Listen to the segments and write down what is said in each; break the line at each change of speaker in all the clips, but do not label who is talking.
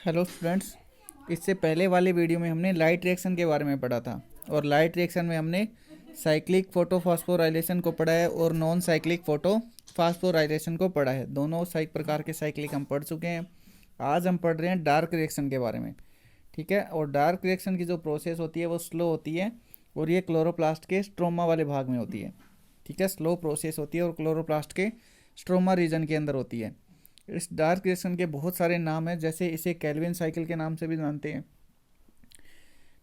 Hello students. इससे पहले वाले वीडियो में हमने लाइट रिएक्शन के बारे में पढ़ा था और लाइट रिएक्शन में हमने साइक्लिक फोटोफॉस्फोराइलेशन को पढ़ा है और नॉन साइक्लिक फोटोफॉस्फोराइलेशन को पढ़ा है। दोनों प्रकार के साइक्लिक हम पढ़ चुके हैं। आज हम पढ़ रहे हैं डार्क रिएक्शन के बारे में। ठीक है, और डार्क रिएक्शन की जो प्रोसेस होती है वो स्लो होती है और ये क्लोरोप्लास्ट के स्ट्रोमा वाले भाग में होती है। ठीक है, स्लो प्रोसेस होती है और क्लोरोप्लास्ट के स्ट्रोमा रीजन के अंदर होती है। इस डार्क रिएक्शन के बहुत सारे नाम हैं, जैसे इसे कैल्विन साइकिल के नाम से भी जानते हैं।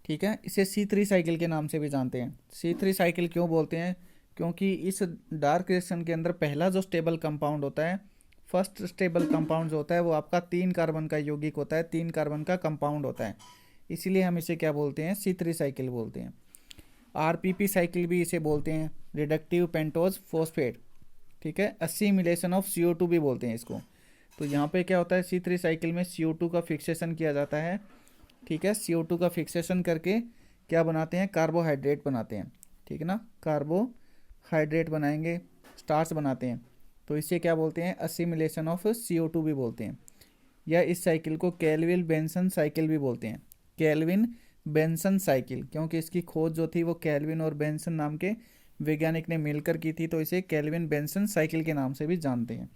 ठीक है, इसे C3 साइकिल के नाम से भी जानते हैं। C3 साइकिल क्यों बोलते हैं? क्योंकि इस डार्क रिएक्शन के अंदर पहला जो स्टेबल कंपाउंड होता है, फर्स्ट स्टेबल कंपाउंड जो होता है वो आपका 3 कार्बन का यौगिक होता है, 3 कार्बन का कंपाउंड होता है। इसीलिए हम इसे क्या बोलते हैं? C3 साइकिल बोलते हैं। RPP साइकिल भी इसे बोलते हैं, रिडक्टिव पेंटोज फॉस्फेट। ठीक है, असिमिलेशन ऑफ CO2 भी बोलते हैं इसको। तो यहाँ पे क्या होता है, C3 साइकिल में CO2 का फिक्सेशन किया जाता है। ठीक है, CO2 का फिक्सेशन करके क्या बनाते हैं? कार्बोहाइड्रेट बनाते हैं। ठीक है ना, कार्बोहाइड्रेट बनाएंगे, स्टार्च बनाते हैं। तो इसे क्या बोलते हैं? असिमिलेशन ऑफ CO2 भी बोलते हैं, या इस साइकिल को केल्विन बेंसन साइकिल भी बोलते हैं। केल्विन बेंसन साइकिल, क्योंकि इसकी खोज जो थी वो केल्विन और बेंसन नाम के वैज्ञानिक ने मिलकर की थी, तो इसे केल्विन बेंसन साइकिल के नाम से भी जानते हैं।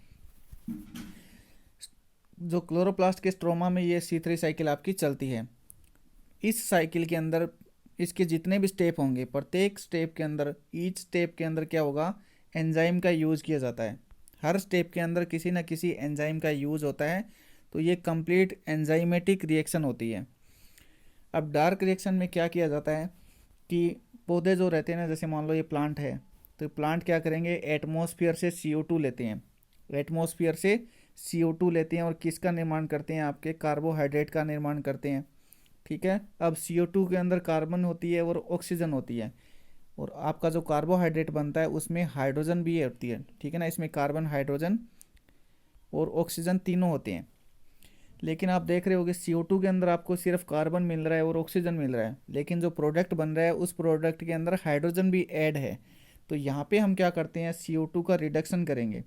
जो क्लोरोप्लास्ट के स्ट्रोमा में ये C3 साइकिल आपकी चलती है। इस साइकिल के अंदर इसके जितने भी स्टेप होंगे, प्रत्येक स्टेप के अंदर, ईच स्टेप के अंदर क्या होगा? एंजाइम का यूज़ किया जाता है। हर स्टेप के अंदर किसी न किसी एंजाइम का यूज़ होता है। तो ये कंप्लीट एंजाइमेटिक रिएक्शन होती है। अब डार्क रिएक्शन में क्या किया जाता है कि पौधे जो रहते हैं ना, जैसे मान लो ये प्लांट है, तो प्लांट क्या करेंगे? एटमॉस्फेयर से CO2 लेते हैं। एटमॉस्फेयर से CO2 लेते हैं और किसका निर्माण करते हैं? आपके कार्बोहाइड्रेट का निर्माण करते हैं। ठीक है, अब CO2 के अंदर कार्बन होती है और ऑक्सीजन होती है, और आपका जो कार्बोहाइड्रेट बनता है उसमें हाइड्रोजन भी होती है। ठीक है ना, इसमें कार्बन, हाइड्रोजन और ऑक्सीजन तीनों होते हैं। लेकिन आप देख रहे होगे CO2 के अंदर आपको सिर्फ कार्बन मिल रहा है और ऑक्सीजन मिल रहा है, लेकिन जो प्रोडक्ट बन रहा है उस प्रोडक्ट के अंदर हाइड्रोजन भी ऐड है। तो यहाँ पे हम क्या करते हैं? CO2 का रिडक्शन करेंगे।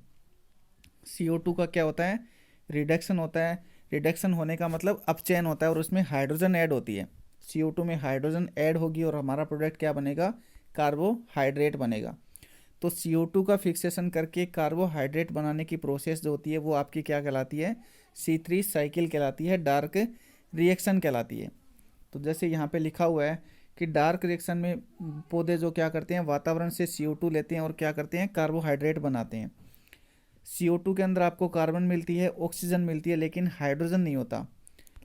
CO2 का क्या होता है? रिडक्शन होता है। रिडक्शन होने का मतलब अपचयन होता है और उसमें हाइड्रोजन ऐड होती है। CO2 में हाइड्रोजन ऐड होगी और हमारा प्रोडक्ट क्या बनेगा? कार्बोहाइड्रेट बनेगा। तो CO2 का फिक्सेशन करके कार्बोहाइड्रेट बनाने की प्रोसेस जो होती है वो आपकी क्या कहलाती है? C3 साइकिल कहलाती है, डार्क रिएक्शन कहलाती है। तो जैसे यहाँ पे लिखा हुआ है कि डार्क रिएक्शन में पौधे जो क्या करते हैं, वातावरण से CO2 लेते हैं और क्या करते हैं? कार्बोहाइड्रेट बनाते हैं। CO2 के अंदर आपको कार्बन मिलती है, ऑक्सीजन मिलती है, लेकिन हाइड्रोजन नहीं होता।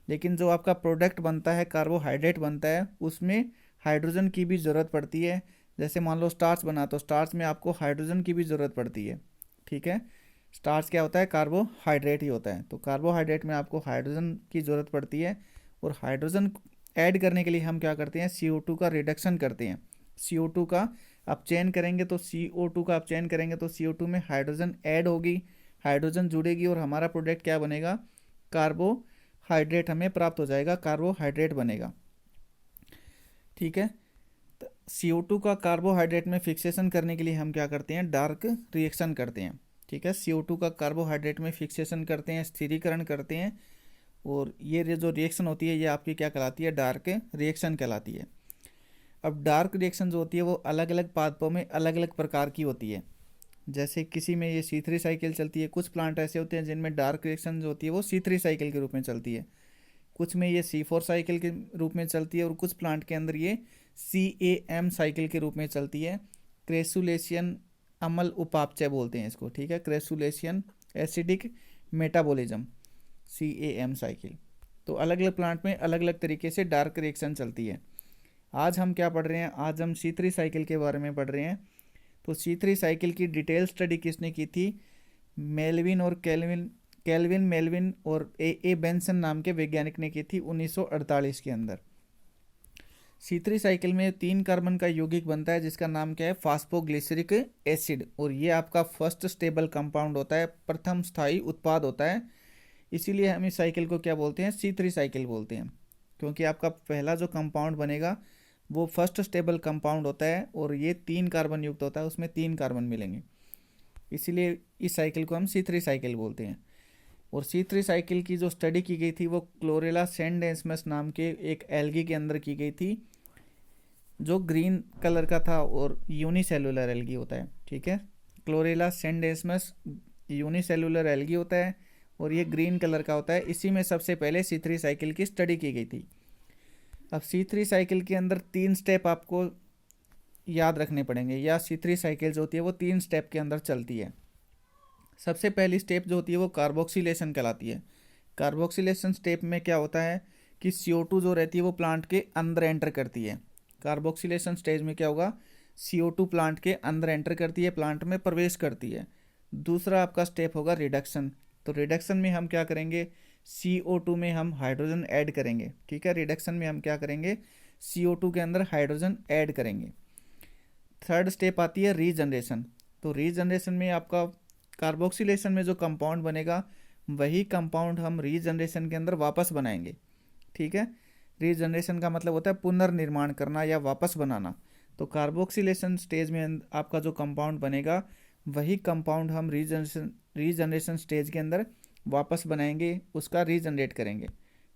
लेकिन जो आपका प्रोडक्ट बनता है, कार्बोहाइड्रेट बनता है, उसमें हाइड्रोजन की भी ज़रूरत पड़ती है। जैसे मान लो स्टार्च बना, तो स्टार्च में आपको हाइड्रोजन की भी ज़रूरत पड़ती है। ठीक है, स्टार्च क्या होता है? कार्बोहाइड्रेट ही होता है। तो कार्बोहाइड्रेट में आपको हाइड्रोजन की ज़रूरत पड़ती है, और हाइड्रोजन ऐड करने के लिए हम क्या करते हैं? CO2 का रिडक्शन करते हैं। CO2 का अपचयन करेंगे, तो CO2 का अपचयन करेंगे तो CO2 में हाइड्रोजन ऐड होगी, हाइड्रोजन जुड़ेगी और हमारा प्रोडक्ट क्या बनेगा? कार्बोहाइड्रेट हमें प्राप्त हो जाएगा, कार्बोहाइड्रेट बनेगा। ठीक है, तो CO2 का कार्बोहाइड्रेट में फिक्सेशन करने के लिए हम क्या करते हैं? डार्क रिएक्शन करते हैं। ठीक है, CO2 का कार्बोहाइड्रेट में फिक्सेशन करते हैं, स्थिरीकरण करते हैं, और ये जो रिएक्शन होती है ये आपकी क्या कहलाती है? डार्क रिएक्शन कहलाती है। अब डार्क रिएक्शन जो होती है वो अलग अलग पादपों में अलग अलग प्रकार की होती है। जैसे किसी में ये C3 साइकिल चलती है, कुछ प्लांट ऐसे होते हैं जिनमें डार्क रिएक्शन जो होती है वो C3 साइकिल के रूप में चलती है, कुछ में ये C4 साइकिल के रूप में चलती है, और कुछ प्लांट के अंदर ये CAM साइकिल के रूप में चलती है। क्रेसुलेशियन अम्ल उपापचय बोलते हैं इसको। ठीक है, crassulacean acidic metabolism, CAM cycle. तो अलग अलग प्लांट में अलग अलग तरीके से डार्क रिएक्शन चलती है। आज हम क्या पढ़ रहे हैं? आज हम C3 साइकिल के बारे में पढ़ रहे हैं। तो C3 साइकिल की डिटेल स्टडी किसने की थी? मेल्विन और केल्विन मेल्विन और A बेंसन नाम के वैज्ञानिक ने की थी 1948 के अंदर। C3 साइकिल में 3 कार्बन का यौगिक बनता है जिसका नाम क्या है? फास्फोग्लिसरिक एसिड, और ये आपका फर्स्ट स्टेबल कंपाउंड होता है, प्रथम स्थायी उत्पाद होता है। इसीलिए हम इस साइकिल को क्या बोलते हैं? C3 साइकिल बोलते हैं, क्योंकि आपका पहला जो कंपाउंड बनेगा वो फर्स्ट स्टेबल कंपाउंड होता है और ये 3 कार्बन युक्त होता है, उसमें 3 कार्बन मिलेंगे। इसीलिए इस साइकिल को हम C3 साइकिल बोलते हैं। और C3 साइकिल की जो स्टडी की गई थी वो क्लोरेला सैंडेस्मस नाम के एक एल्गी के अंदर की गई थी, जो ग्रीन कलर का था और यूनिसेलुलर एल्गी होता है। ठीक है, क्लोरेला सैंडेस्मस यूनिसेलुलर एल्गी होता है और ये ग्रीन कलर का होता है। इसी में सबसे पहले C3 साइकिल की स्टडी की गई थी। अब C3 साइकिल के अंदर 3 स्टेप आपको याद रखने पड़ेंगे, या C3 साइकिल जो होती है वो 3 स्टेप के अंदर चलती है। सबसे पहली स्टेप जो होती है वो कार्बोक्सिलेशन कहलाती है। कार्बोक्सिलेशन स्टेप में क्या होता है कि CO2 जो रहती है वो प्लांट के अंदर एंटर करती है। कार्बोक्सिलेशन स्टेज में क्या होगा, CO2 प्लांट के अंदर एंटर करती है, प्लांट में प्रवेश करती है। दूसरा आपका स्टेप होगा रिडक्शन। तो रिडक्शन में हम क्या करेंगे, CO2 में हम हाइड्रोजन ऐड करेंगे। ठीक है, रिडक्शन में हम क्या करेंगे, CO2 के अंदर हाइड्रोजन ऐड करेंगे। थर्ड स्टेप आती है रीजनरेशन। तो रीजनरेशन में आपका कार्बोक्सिलेशन में जो कंपाउंड बनेगा वही कंपाउंड हम रीजनरेशन के अंदर वापस बनाएंगे। ठीक है, रीजनरेशन का मतलब होता है पुनर्निर्माण करना या वापस बनाना। तो कार्बोक्सिलेशन स्टेज में आपका जो कंपाउंड बनेगा वही कंपाउंड हम रीजनरेशन स्टेज के अंदर वापस बनाएंगे, उसका रीजनरेट करेंगे।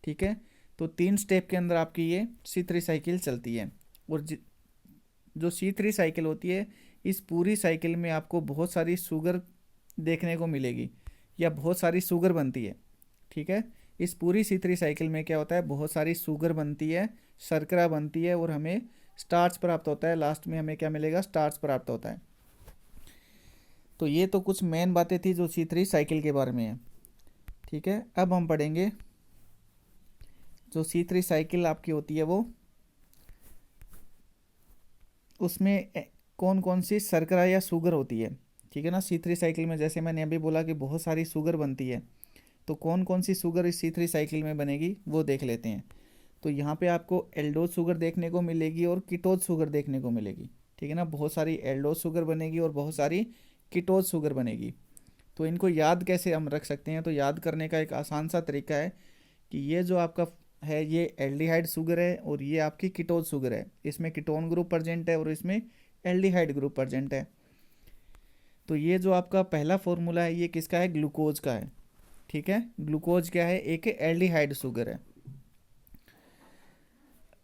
ठीक है, तो 3 स्टेप के अंदर आपकी ये C3 साइकिल चलती है। और जो C3 साइकिल होती है, इस पूरी साइकिल में आपको बहुत सारी शुगर देखने को मिलेगी, या बहुत सारी शुगर बनती है। ठीक है, इस पूरी C3 साइकिल में क्या होता है, बहुत सारी शुगर बनती है, शर्करा बनती है और हमें स्टार्च प्राप्त होता है। लास्ट में हमें क्या मिलेगा, स्टार्च प्राप्त होता है। तो ये तो कुछ मेन बातें थी जो C3 साइकिल के बारे में है। ठीक है, अब हम पढ़ेंगे जो C3 साइकिल आपकी होती है वो उसमें कौन कौन सी शर्करा या शुगर होती है। ठीक है ना, C3 साइकिल में जैसे मैंने अभी बोला कि बहुत सारी शुगर बनती है, तो कौन कौन सी शुगर इस C3 साइकिल में बनेगी वो देख लेते हैं। तो यहाँ पे आपको एल्डोज शुगर देखने को मिलेगी और कीटोज शुगर देखने को मिलेगी। ठीक है ना, बहुत सारी एल्डोज शुगर बनेगी और बहुत सारी कीटोज शुगर बनेगी। तो इनको याद कैसे हम रख सकते हैं, तो याद करने का एक आसान सा तरीका है कि ये जो आपका है ये एल्डिहाइड शुगर है और ये आपकी कीटोज शुगर है। इसमें कीटोन ग्रुप प्रेजेंट है और इसमें एल्डिहाइड ग्रुप प्रेजेंट है। तो ये जो आपका पहला फॉर्मूला है ये किसका है, ग्लूकोज का है। ठीक है, ग्लूकोज क्या है, एक एल्डिहाइड शुगर है।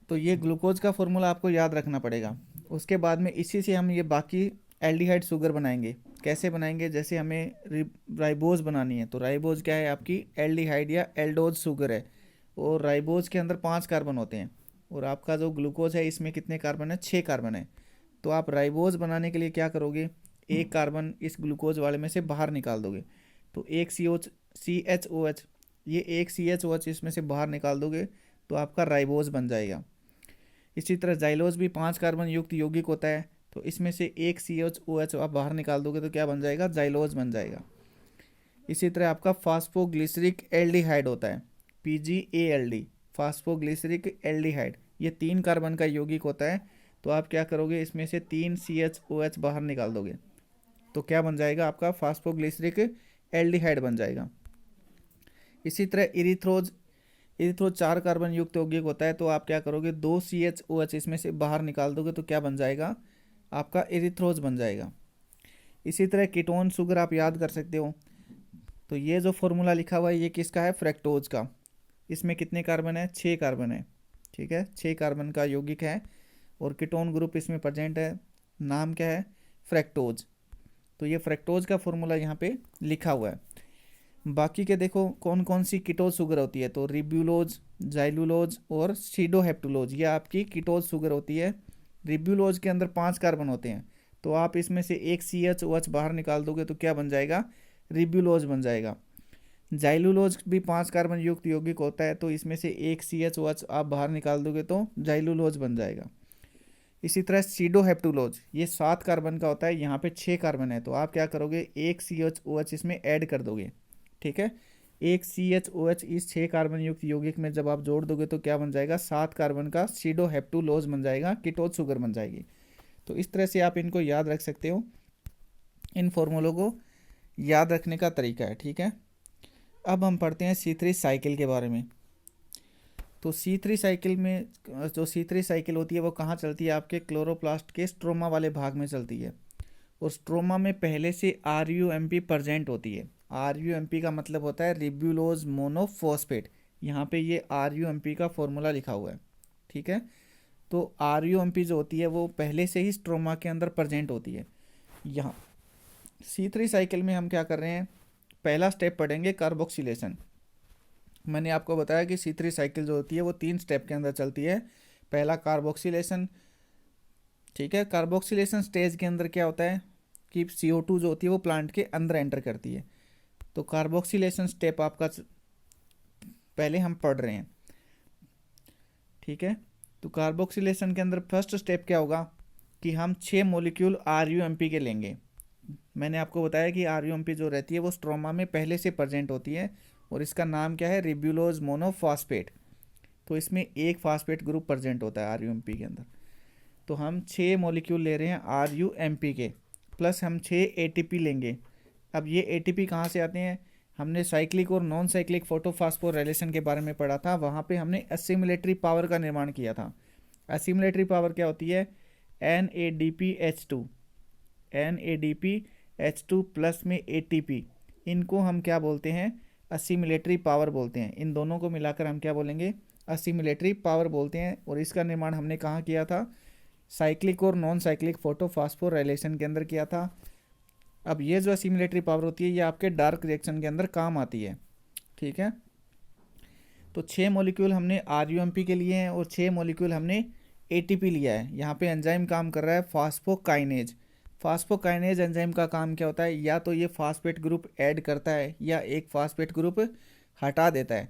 तो ये ग्लूकोज का फॉर्मूला आपको याद रखना पड़ेगा। उसके बाद में इसी से हम ये बाकी एल्डिहाइड शुगर बनाएंगे। कैसे बनाएंगे, जैसे हमें राइबोज बनानी है, तो राइबोज क्या है, आपकी एल्डिहाइड या एल्डोज शुगर है। और राइबोज के अंदर 5 कार्बन होते हैं और आपका जो ग्लूकोज है इसमें कितने कार्बन है, 6 कार्बन है। तो आप राइबोज बनाने के लिए क्या करोगे, एक कार्बन इस ग्लूकोज वाले में से बाहर निकाल दोगे, तो एक CHOH, ये एक CHOH इसमें से बाहर निकाल दोगे तो आपका राइबोज बन जाएगा। इसी तरह जाइलोज भी 5 कार्बन युक्त यौगिक होता है, तो इसमें से एक CHOH आप बाहर निकाल दोगे तो क्या बन जाएगा, जाइलोज बन जाएगा। इसी तरह आपका फास्फोग्लिसरिक एल्डिहाइड होता है, PgALD, फास्फोग्लिसरिक एल्डिहाइड, ये 3 कार्बन का यौगिक होता है। तो आप क्या करोगे, इसमें से 3 CHOH बाहर निकाल दोगे तो क्या बन जाएगा, आपका फास्फोग्लिसरिक एल्डिहाइड बन जाएगा। इसी तरह इरिथ्रोज 4 कार्बन युक्त यौगिक होता है, तो आप क्या करोगे, 2 CHOH इसमें से बाहर निकाल दोगे तो क्या बन जाएगा, आपका इरिथ्रोज बन जाएगा। इसी तरह कीटोन शुगर आप याद कर सकते हो। तो ये जो फॉर्मूला लिखा हुआ है ये किसका है, फ्रैक्टोज का। इसमें कितने कार्बन है, 6 कार्बन है। ठीक है, 6 कार्बन का यौगिक है और कीटोन ग्रुप इसमें प्रेजेंट है, नाम क्या है, फ्रैक्टोज। तो ये फ्रैक्टोज का फॉर्मूला यहाँ पे लिखा हुआ है। बाकी के देखो कौन कौन सी कीटोज शुगर होती है, तो रिब्यूलोज, जाइलुलोज और सीडोहेप्टुलोज, ये आपकी कीटोज शुगर होती है। रिब्यूलोज के अंदर 5 कार्बन होते हैं, तो आप इसमें से एक CHOH बाहर निकाल दोगे तो क्या बन जाएगा, रिब्यूलोज बन जाएगा। जाइलुलोज भी 5 कार्बन युक्त यौगिक होता है, तो इसमें से एक CHOH आप बाहर निकाल दोगे तो जाइलुलोज बन जाएगा। इसी तरह सीडोहेप्टुलोज ये 7 कार्बन का होता है, यहाँ पे 6 कार्बन है, तो आप क्या करोगे, एक CHOH इसमें ऐड कर दोगे। ठीक है, एक CHOH इस 6 कार्बन युक्त यौगिक में जब आप जोड़ दोगे तो क्या बन जाएगा, 7 कार्बन का सीडोहेप्टुलोज बन जाएगा, कीटोज शुगर बन जाएगी। तो इस तरह से आप इनको याद रख सकते हो, इन फॉर्मूलों को याद रखने का तरीका है। ठीक है, अब हम पढ़ते हैं C3 साइकिल के बारे में। तो C3 साइकिल में जो C3 साइकिल होती है वो कहाँ चलती है, आपके क्लोरोप्लास्ट के स्ट्रोमा वाले भाग में चलती है। और स्ट्रोमा में पहले से RUMP प्रेजेंट होती है। RUMP का मतलब होता है रिब्यूलोज मोनोफॉस्फेट। यहाँ पे ये RUMP का फॉर्मूला लिखा हुआ है, ठीक है। तो RUMP जो होती है वो पहले से ही स्ट्रोमा के अंदर प्रेजेंट होती है। यहाँ C3 साइकिल में हम क्या कर रहे हैं, पहला स्टेप पढ़ेंगे कार्बोक्सिलेशन। मैंने आपको बताया कि C3 साइकिल जो होती है वो 3 स्टेप के अंदर चलती है। पहला कार्बोक्सिलेशन, ठीक है। कार्बोक्सिलेशन स्टेज के अंदर क्या होता है कि CO2 जो होती है वो प्लांट के अंदर एंटर करती है। तो कार्बोक्सिलेशन स्टेप आपका पहले हम पढ़ रहे हैं, ठीक है। तो कार्बोक्सिलेशन के अंदर फर्स्ट स्टेप क्या होगा कि हम 6 मॉलिक्यूल RUMP के लेंगे। मैंने आपको बताया कि RUMP जो रहती है वो स्ट्रोमा में पहले से प्रेजेंट होती है और इसका नाम क्या है, रिब्यूलोज मोनोफॉस्फेट। तो इसमें एक फास्फेट ग्रुप प्रेजेंट होता है RUMP के अंदर। तो हम 6 मॉलिक्यूल ले रहे हैं RUMP के, प्लस हम 6 ATP लेंगे। अब ये ATP कहाँ से आते हैं, हमने साइक्लिक और नॉन साइक्लिक फोटोफॉस्फोराइलेशन के बारे में पढ़ा था। वहाँ पे हमने असिमिलेटरी पावर का निर्माण किया था। असिमिलेटरी पावर क्या होती है, NADPH2 प्लस में ATP, इनको हम क्या बोलते हैं, असिमिलेटरी पावर बोलते हैं। इन दोनों को मिलाकर हम क्या बोलेंगे, असिमिलेटरी पावर बोलते हैं। और इसका निर्माण हमने कहाँ किया था, साइक्लिक और नॉन साइक्लिक फोटोफॉस्फोराइलेशन के अंदर किया था। अब ये जो असिमिलेटरी पावर होती है ये आपके डार्क रिएक्शन के अंदर काम आती है, ठीक है। तो 6 मॉलिक्यूल हमने RUMP के लिए हैं और 6 मॉलिक्यूल हमने ATP लिया है। यहाँ पे एंजाइम काम कर रहा है फास्फोकाइनेज। फास्फोकाइनेज एंजाइम का काम क्या होता है, या तो ये फास्फेट ग्रुप ऐड करता है या एक फास्फेट ग्रुप हटा देता है।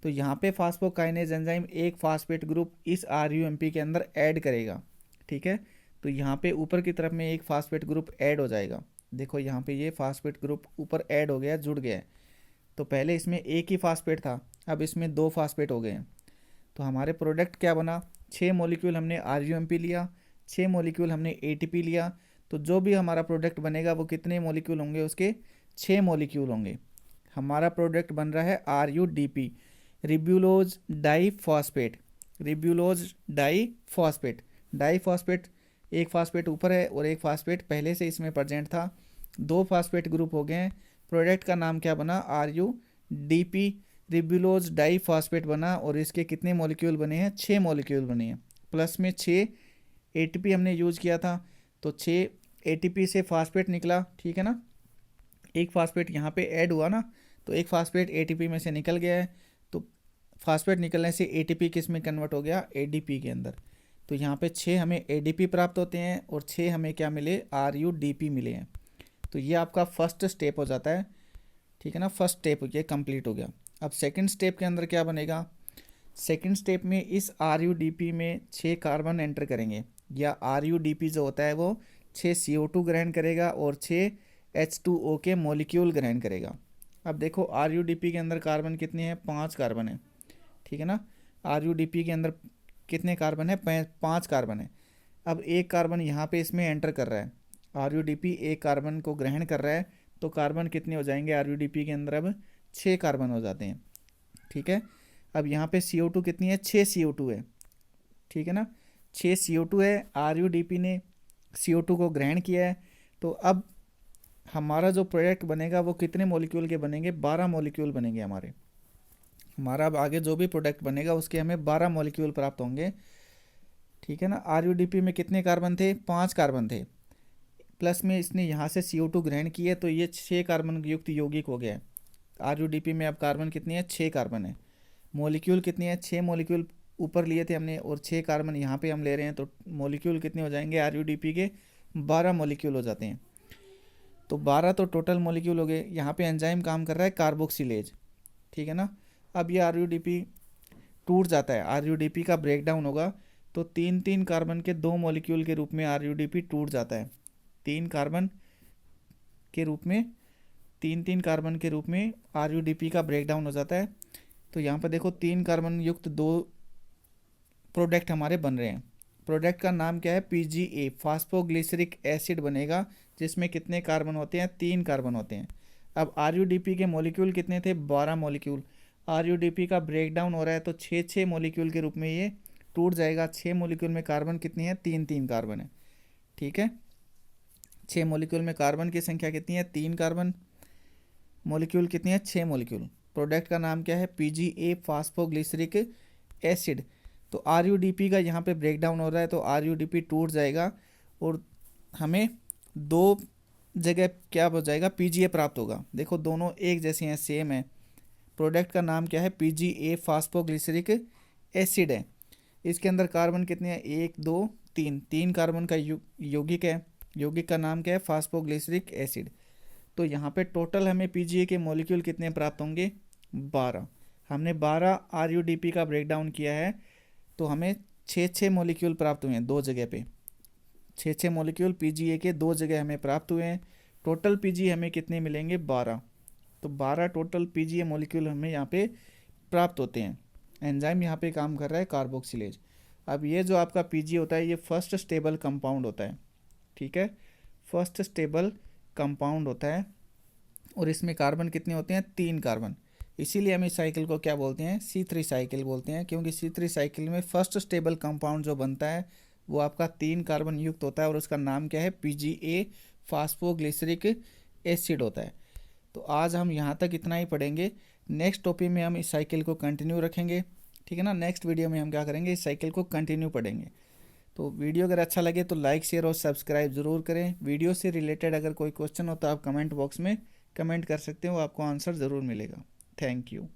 तो यहाँ पे फास्फोकाइनेज एंजाइम एक फास्फेट ग्रुप इस RUMP के अंदर ऐड करेगा, ठीक है। तो यहाँ पे ऊपर की तरफ में एक फास्फेट ग्रुप ऐड हो जाएगा। देखो यहाँ पे ये फास्फेट ग्रुप ऊपर ऐड हो गया, जुड़ गया है। तो पहले इसमें एक ही फास्फेट था, अब इसमें 2 फास्फेट हो गए हैं। तो हमारे प्रोडक्ट क्या बना, 6 मॉलिक्यूल हमने RUMP लिया, 6 मॉलिक्यूल हमने ATP लिया। तो जो भी हमारा प्रोडक्ट बनेगा वो कितने मॉलिक्यूल होंगे, उसके 6 मॉलिक्यूल होंगे। हमारा प्रोडक्ट बन रहा है RUDP, रिब्यूलोज डाईफॉस्फेट। रिब्यूलोज डाईफॉस्फेट, डाईफॉस्फेट एक फास्फेट ऊपर है और एक फास्फेट पहले से इसमें प्रेजेंट था, 2 फास्फेट ग्रुप हो गए हैं। प्रोडक्ट का नाम क्या बना, RUDP, रिब्यूलोज डाईफॉस्फेट बना। और इसके कितने मॉलिक्यूल बने हैं, 6 मॉलिक्यूल बने हैं। प्लस में 6 ATP हमने यूज़ किया था, तो 6 ATP से फास्फेट निकला, ठीक है ना। एक फास्फेट यहाँ पे ऐड हुआ ना, तो एक फास्फेट ATP में से निकल गया है। तो फास्फेट निकलने से ATP किस में कन्वर्ट हो गया, ADP के अंदर। तो यहाँ पे 6 हमें ADP प्राप्त होते हैं और 6 हमें क्या मिले, RUDP मिले हैं। तो ये आपका फर्स्ट स्टेप हो जाता है, ठीक है ना। फर्स्ट स्टेप ये कंप्लीट हो गया। अब सेकंड स्टेप के अंदर क्या बनेगा, सेकंड स्टेप में इस RUDP में 6 कार्बन एंटर करेंगे, या RUDP जो होता है वो 6 CO2 ग्रहण करेगा और 6 H2O के मॉलिक्यूल ग्रहण करेगा। अब देखो RUDP के अंदर कार्बन कितने हैं, 5 कार्बन है, ठीक है ना। RUDP के अंदर कितने कार्बन है, 5 कार्बन है। अब एक कार्बन यहाँ पे इसमें एंटर कर रहा है, RUDP एक कार्बन को ग्रहण कर रहा है। तो कार्बन कितने हो जाएंगे RUDP के अंदर, अब 6 कार्बन हो जाते हैं, ठीक है। अब यहाँ पे CO2 कितनी है, 6 CO2 है, ठीक है ना। 6 CO2 है, RUDP ने CO2 को ग्रहण किया है। तो अब हमारा जो प्रोडक्ट बनेगा वो कितने मॉलिक्यूल के बनेंगे, 12 मॉलिक्यूल बनेंगे हमारे। हमारा अब आगे जो भी प्रोडक्ट बनेगा उसके हमें 12 मॉलिक्यूल प्राप्त होंगे, ठीक है ना। RUDP में कितने कार्बन थे, 5 कार्बन थे। प्लस में इसने यहाँ से CO2 ग्रहण किए तो ये 6 कार्बन युक्त यौगिक हो गया है। RUDP में अब कार्बन कितनी है, 6 कार्बन है। मॉलिक्यूल कितनी है, 6 मॉलिक्यूल ऊपर लिए थे हमने और 6 कार्बन यहाँ पे हम ले रहे हैं। तो मॉलिक्यूल कितने हो जाएंगे RUDP के, 12 मॉलिक्यूल हो जाते हैं। तो 12 तो टोटल मॉलिक्यूल हो गए। यहाँ पे एंजाइम काम कर रहा है कार्बोक्सिलेज, ठीक है ना। अब ये RUDP टूट जाता है, RUDP का ब्रेकडाउन होगा तो 3-3 कार्बन के 2 मॉलिक्यूल के रूप में RUDP टूट जाता है। 3 कार्बन के रूप में, 3-3 कार्बन के रूप में RUDP का ब्रेकडाउन हो जाता है। तो यहाँ पर देखो 3 कार्बन युक्त 2 प्रोडक्ट हमारे बन रहे हैं। प्रोडक्ट का नाम क्या है, PGA, फास्फोग्लिसरिक एसिड बनेगा, जिसमें कितने कार्बन होते हैं, 3 कार्बन होते हैं। अब RUDP के मॉलिक्यूल कितने थे, 12 मॉलिक्यूल। RUDP का ब्रेकडाउन हो रहा है तो 6-6 मॉलिक्यूल के रूप में ये टूट जाएगा। 6 मॉलिक्यूल में कार्बन कितनी है, 3-3 कार्बन है, ठीक है। 6 मॉलिक्यूल में कार्बन की संख्या कितनी है, 3 कार्बन। मॉलिक्यूल कितनी है, 6 मॉलिक्यूल। प्रोडक्ट का नाम क्या है, PGA फास्फोग्लिसरिक एसिड। तो RUDP का यहाँ पे ब्रेक डाउन हो रहा है, तो RUDP टूट जाएगा और हमें दो जगह क्या हो जाएगा, PGA प्राप्त होगा। देखो दोनों एक जैसे हैं, सेम है। प्रोडक्ट का नाम क्या है, PGA फास्फोग्लिसरिक एसिड है। इसके अंदर कार्बन कितने हैं, 1 2 3, 3 कार्बन का यौगिक है। यौगिक का नाम क्या है, फास्फोग्लिसरिक एसिड। तो यहाँ पे टोटल हमें PGA के मॉलिक्यूल कितने प्राप्त होंगे, 12। हमने 12 RUDP का ब्रेक डाउन किया है, तो हमें 6 मॉलिक्यूल प्राप्त हुए हैं दो जगह पे। 6 मॉलिक्यूल PGA के दो जगह हमें प्राप्त हुए हैं। टोटल PGA हमें कितने मिलेंगे, 12। तो 12 टोटल PGA मॉलिक्यूल हमें यहाँ पे प्राप्त होते हैं। एंजाइम यहाँ पे काम कर रहा है कार्बोक्सिलेज। अब ये जो आपका PGA होता है, ये फर्स्ट स्टेबल कंपाउंड होता है, ठीक है, फर्स्ट स्टेबल कंपाउंड होता है। और इसमें कार्बन कितने होते हैं, 3 कार्बन। इसीलिए हम इस साइकिल को क्या बोलते हैं, C3 साइकिल बोलते हैं, क्योंकि C3 साइकिल में फर्स्ट स्टेबल कंपाउंड जो बनता है वो आपका 3 कार्बन युक्त होता है और उसका नाम क्या है, PGA फास्फोग्लिसरिक एसिड होता है। तो आज हम यहाँ तक इतना ही पढ़ेंगे। नेक्स्ट टॉपिक में हम इस साइकिल को कंटिन्यू रखेंगे, ठीक है ना। नेक्स्ट वीडियो में हम क्या करेंगे, इस साइकिल को कंटिन्यू पढ़ेंगे। तो वीडियो अगर अच्छा लगे तो लाइक शेयर और सब्सक्राइब ज़रूर करें। वीडियो से रिलेटेड अगर कोई क्वेश्चन हो तो आप कमेंट बॉक्स में कमेंट कर सकते हो, आपको आंसर ज़रूर मिलेगा। Thank you.